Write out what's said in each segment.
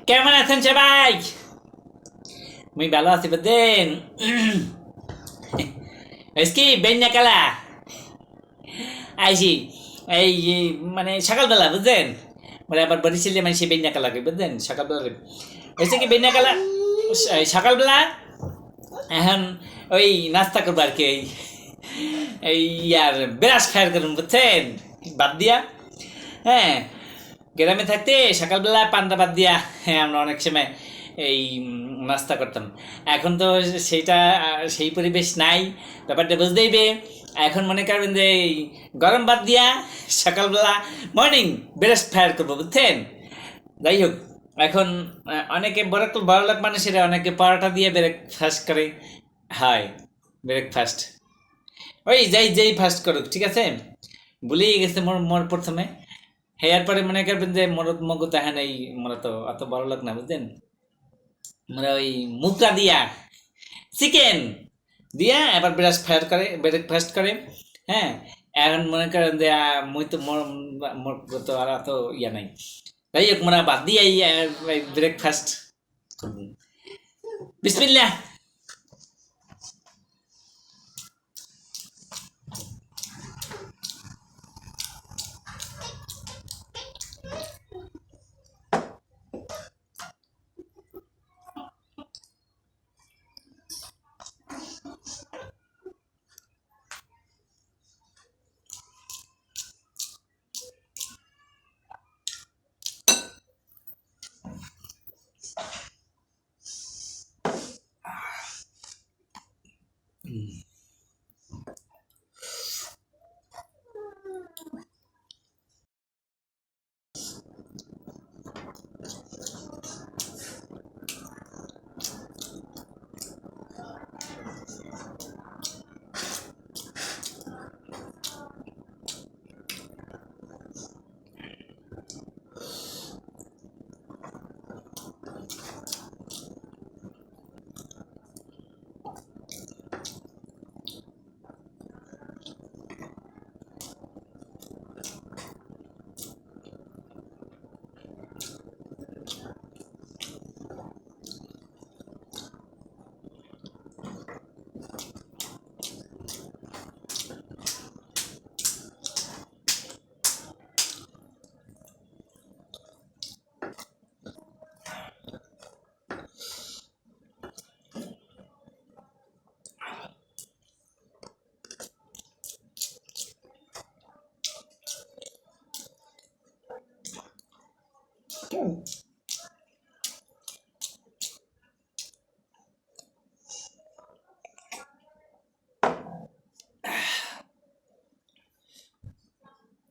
কেমন আছেন সবাই? আমি ভালো আছি বুঝছেন। কি বেন্যা কালা আইসি এই মানে সকালবেলা বুঝছেন, মানে আবার বরিশালে মানে সে বেন্যা কালাকে বুঝছেন সকালবেলা হয়েছে কি বেন্যা কালা সকালবেলা এখন ওই নাস্তা করবো আর কি, এই ইয়ার ব্রাশ ফায়ার করুন বুঝছেন, বাদ দিয়া। হ্যাঁ, গ্রামে থাকতে সকালবেলা পান্তা বাদ দিয়া, হ্যাঁ আমরা অনেক সময় এই নাস্তা করতাম। এখন তো সেইটা সেই পরিবেশ নাই, ব্যাপারটা বুঝতেই বে। এখন মনে করবেন যে এই গরম বাদ দিয়া সকালবেলা মর্নিং ব্রেস্ট ফায়ার করবো বুঝছেন। যাই হোক, এখন অনেকে বড় বড় লোক মানুষেরা অনেকে পরোটা দিয়ে ব্রেকফাস্ট করে। হয় ব্রেকফাস্ট, ওই যাই যেই ফাস্ট করুক ঠিক আছে, ভুলেই গেছে মোর মোর প্রথমে। হ্যাঁ, এরপরে মনে করবেন যে মরদ মগু তাহান এই, মোরা তো অত বড় লোক না বুঝলেন, মানে ওই মুখটা দিয়া চিকেন দিয়া এবার ব্রাশ ফায়ার করে ব্রেকফাস্ট করে। হ্যাঁ, এখন মনে করেন যে মুই তো মোর মোর তো আর অত ইয়া নাই। যাই হোক, মোরা বাদ দিয়ে ব্রেকফাস্ট করবো। বিসমিল্লাহ।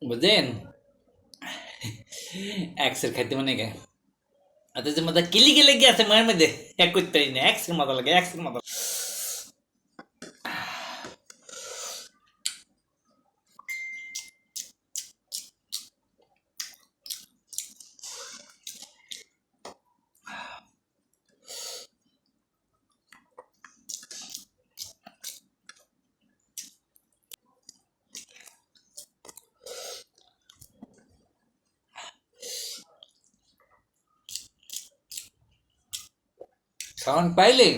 বুঝলেন, এক্সের খাইতে মনে গে অথচ মজা কিলি গেলে গিয়ে মনের মধ্যে এক করতে পারি না, এক্সের মজা লাগে, এক্সের মজা। সাউন্ড পাইলে